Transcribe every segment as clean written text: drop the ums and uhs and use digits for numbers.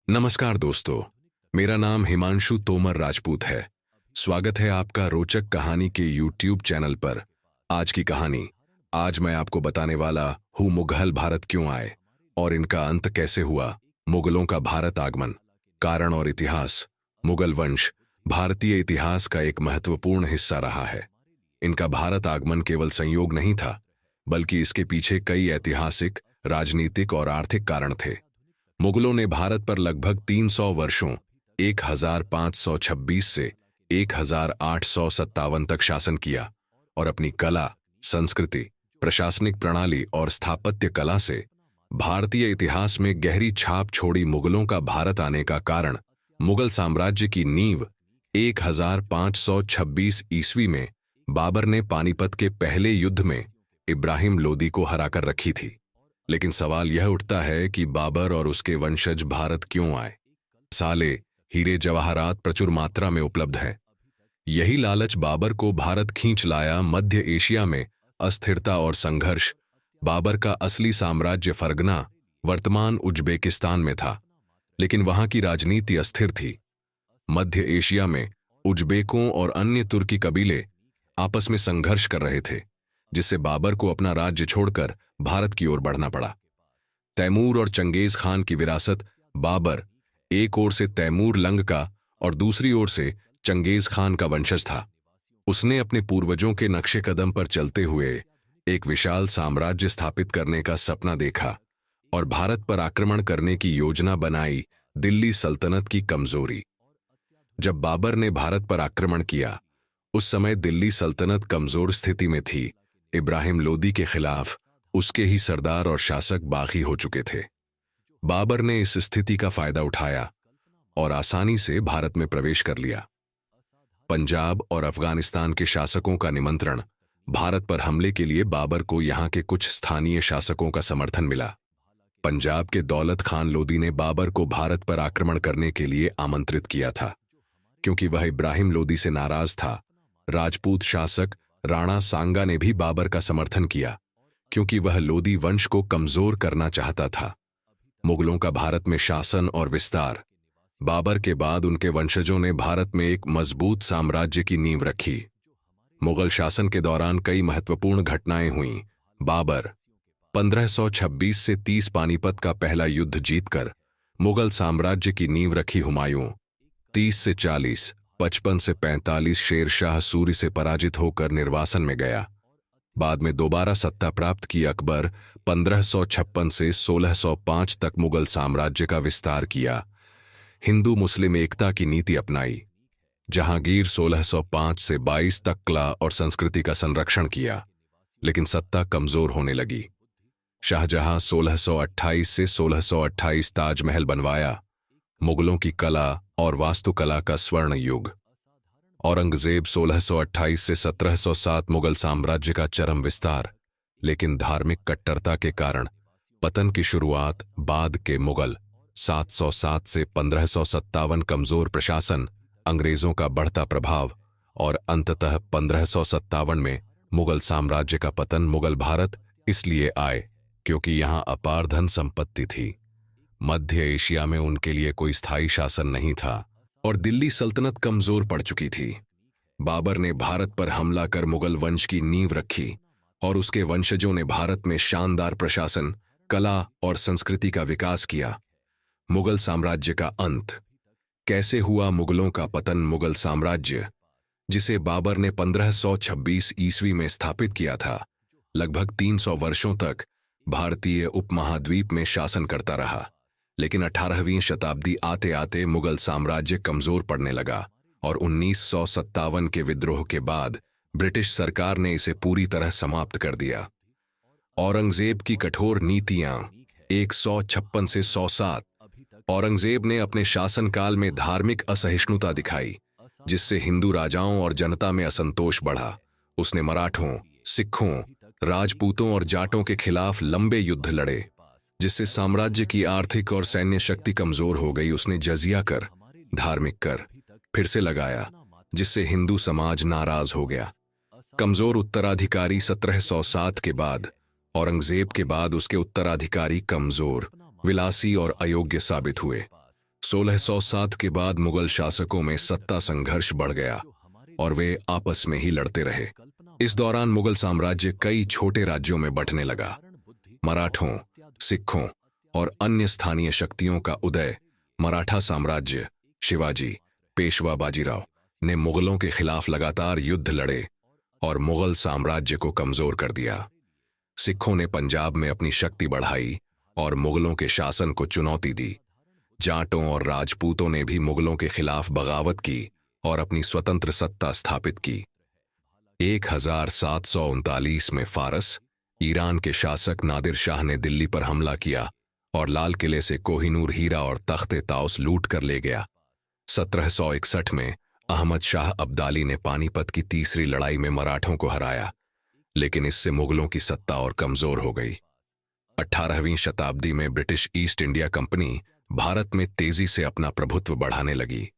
नमस्कार दोस्तों, मेरा नाम हिमांशु तोमर राजपूत है। स्वागत है आपका रोचक कहानी के यूट्यूब चैनल पर। आज की कहानी, आज मैं आपको बताने वाला हूँ मुगल भारत क्यों आए और इनका अंत कैसे हुआ। मुगलों का भारत आगमन, कारण और इतिहास। मुगल वंश भारतीय इतिहास का एक महत्वपूर्ण हिस्सा रहा है। इनका भारत आगमन केवल संयोग नहीं था, बल्कि इसके पीछे कई ऐतिहासिक, राजनीतिक और आर्थिक कारण थे। मुगलों ने भारत पर लगभग 300 वर्षों 1526 से 1857 तक शासन किया और अपनी कला, संस्कृति, प्रशासनिक प्रणाली और स्थापत्य कला से भारतीय इतिहास में गहरी छाप छोड़ी। मुगलों का भारत आने का कारण, मुगल साम्राज्य की नींव 1526 ईस्वी में बाबर ने पानीपत के पहले युद्ध में इब्राहिम लोदी को हराकर रखी थी। लेकिन सवाल यह उठता है कि बाबर और उसके वंशज भारत क्यों आए। साले, हीरे जवाहरात प्रचुर मात्रा में उपलब्ध हैं। यही लालच बाबर को भारत खींच लाया। मध्य एशिया में अस्थिरता और संघर्ष। बाबर का असली साम्राज्य फरगना, वर्तमान उज्बेकिस्तान में था, लेकिन वहां की राजनीति अस्थिर थी। मध्य एशिया में उज्बेकों और अन्य तुर्की कबीले आपस में संघर्ष कर रहे थे, जिससे बाबर को अपना राज्य छोड़कर भारत की ओर बढ़ना पड़ा। तैमूर और चंगेज खान की विरासत। बाबर एक ओर से तैमूर लंग का और दूसरी ओर से चंगेज खान का वंशज था। उसने अपने पूर्वजों के नक्शे कदम पर चलते हुए एक विशाल साम्राज्य स्थापित करने का सपना देखा और भारत पर आक्रमण करने की योजना बनाई। दिल्ली सल्तनत की कमजोरी। जब बाबर ने भारत पर आक्रमण किया, उस समय दिल्ली सल्तनत कमजोर स्थिति में थी। इब्राहिम लोदी के खिलाफ उसके ही सरदार और शासक बागी हो चुके थे। बाबर ने इस स्थिति का फायदा उठाया और आसानी से भारत में प्रवेश कर लिया। पंजाब और अफगानिस्तान के शासकों का निमंत्रण। भारत पर हमले के लिए बाबर को यहां के कुछ स्थानीय शासकों का समर्थन मिला। पंजाब के दौलत खान लोदी ने बाबर को भारत पर आक्रमण करने के लिए आमंत्रित किया था, क्योंकि वह इब्राहिम लोदी से नाराज था। राजपूत शासक राणा सांगा ने भी बाबर का समर्थन किया, क्योंकि वह लोदी वंश को कमजोर करना चाहता था। मुगलों का भारत में शासन और विस्तार। बाबर के बाद उनके वंशजों ने भारत में एक मजबूत साम्राज्य की नींव रखी। मुगल शासन के दौरान कई महत्वपूर्ण घटनाएं हुईं। बाबर 1526 से 30 पानीपत का पहला युद्ध जीतकर मुगल साम्राज्य की नींव रखी। हुमायूं 30 से 40, 55 से 45 शेर शाह सूरी से पराजित होकर निर्वासन में गया। बाद में दोबारा सत्ता प्राप्त की अकबर 1556 से 1605 तक मुगल साम्राज्य का विस्तार किया। हिंदू मुस्लिम एकता की नीति अपनाई। जहांगीर 1605 से 22 तक कला और संस्कृति का संरक्षण किया, लेकिन सत्ता कमजोर होने लगी। शाहजहां 1628 से 1628 ताजमहल बनवाया। मुगलों की कला और वास्तुकला का स्वर्ण युग। औरंगजेब 1628 से 1707 मुगल साम्राज्य का चरम विस्तार, लेकिन धार्मिक कट्टरता के कारण पतन की शुरुआत। बाद के मुगल 707 से 1557 कमजोर प्रशासन, अंग्रेजों का बढ़ता प्रभाव और अंततः 1557 में मुगल साम्राज्य का पतन। मुगल भारत इसलिए आए क्योंकि यहां अपार धन संपत्ति थी। मध्य एशिया में उनके लिए कोई स्थायी शासन नहीं था और दिल्ली सल्तनत कमजोर पड़ चुकी थी। बाबर ने भारत पर हमला कर मुगल वंश की नींव रखी और उसके वंशजों ने भारत में शानदार प्रशासन, कला और संस्कृति का विकास किया। मुगल साम्राज्य का अंत कैसे हुआ। मुगलों का पतन। मुगल साम्राज्य, जिसे बाबर ने 1526 ईस्वी में स्थापित किया था, लगभग 300 वर्षों तक भारतीय उपमहाद्वीप में शासन करता रहा। लेकिन 18वीं शताब्दी आते आते मुगल साम्राज्य कमजोर पड़ने लगा और 1957 के विद्रोह के बाद ब्रिटिश सरकार ने इसे पूरी तरह समाप्त कर दिया। औरंगजेब की कठोर नीतियां 156 से 107। औरंगजेब ने अपने शासनकाल में धार्मिक असहिष्णुता दिखाई, जिससे हिंदू राजाओं और जनता में असंतोष बढ़ा। उसने मराठों, सिखों, राजपूतों और जाटों के खिलाफ लंबे युद्ध लड़े, जिससे साम्राज्य की आर्थिक और सैन्य शक्ति कमजोर हो गई। उसने जजिया कर, धार्मिक कर फिर से लगाया, जिससे हिंदू समाज नाराज हो गया। कमजोर उत्तराधिकारी। 1707 के बाद औरंगजेब के बाद उसके उत्तराधिकारी कमजोर, विलासी और अयोग्य साबित हुए। 1607 के बाद मुगल शासकों में सत्ता संघर्ष बढ़ गया और वे आपस में ही लड़ते रहे। इस दौरान मुगल साम्राज्य कई छोटे राज्यों में बंटने लगा। मराठों, सिखों और अन्य स्थानीय शक्तियों का उदय। मराठा साम्राज्य, शिवाजी, पेशवा बाजीराव ने मुगलों के खिलाफ लगातार युद्ध लड़े और मुगल साम्राज्य को कमजोर कर दिया। सिखों ने पंजाब में अपनी शक्ति बढ़ाई और मुगलों के शासन को चुनौती दी। जाटों और राजपूतों ने भी मुगलों के खिलाफ बगावत की और अपनी स्वतंत्र सत्ता स्थापित की। 1739 में फारस, ईरान के शासक नादिर शाह ने दिल्ली पर हमला किया और लाल किले से कोहिनूर हीरा और तख्ते ताउस लूट कर ले गया। 1761 में अहमद शाह अब्दाली ने पानीपत की तीसरी लड़ाई में मराठों को हराया, लेकिन इससे मुगलों की सत्ता और कमजोर हो गई। 18वीं शताब्दी में British east India company Bharat में तेजी से अपना प्रभुत्व बढ़ाने लगी।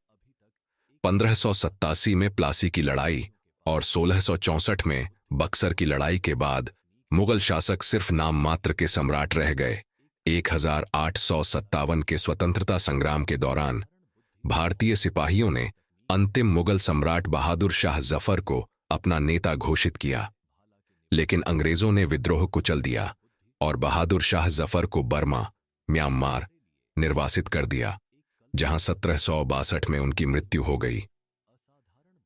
1587 में प्लासी की लड़ाई और 1664 में बक्सर की लड़ाई के बाद मुगल शासक सिर्फ नाम मात्र के सम्राट रह गए। 1857 के स्वतंत्रता संग्राम के दौरान भारतीय सिपाहियों ने अंतिम मुगल सम्राट बहादुर शाह जफर को अपना नेता घोषित किया, लेकिन अंग्रेजों ने विद्रोह कुचल दिया और बहादुर शाह जफर को बर्मा, म्यांमार निर्वासित कर दिया, जहां 1762 में उनकी मृत्यु हो गई।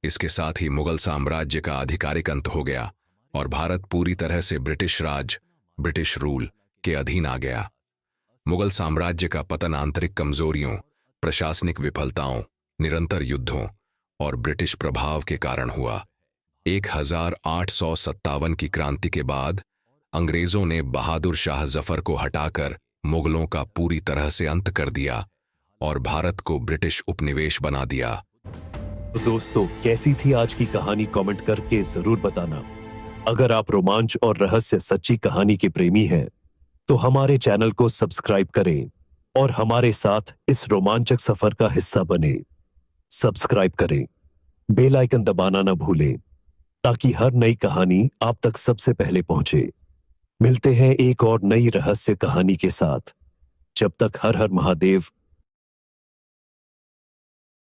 इसके साथ ही मुगल साम्राज्य का आधिकारिक अंत हो गया और भारत पूरी तरह से ब्रिटिश राज, ब्रिटिश रूल के अधीन आ गया। मुगल साम्राज्य का पतन आंतरिक कमजोरियों, प्रशासनिक विफलताओं, निरंतर युद्धों और ब्रिटिश प्रभाव के कारण हुआ। 1857 की क्रांति के बाद अंग्रेजों ने बहादुर शाह जफर को हटाकर मुगलों का पूरी तरह से अंत कर दिया और भारत को ब्रिटिश उपनिवेश बना दिया। तो दोस्तों, कैसी थी आज की कहानी कमेंट करके जरूर बताना। अगर आप रोमांच और रहस्य सच्ची कहानी के प्रेमी हैं, तो हमारे चैनल को सब्सक्राइब करें और हमारे साथ इस रोमांचक सफर का हिस्सा बने। सब्सक्राइब करें, बेल आइकन दबाना न भूलें, ताकि हर नई कहानी आप तक सबसे पहले पहुंचे। मिलते हैं एक और नई रहस्य कहानी के साथ। जब तक हर हर महादेव।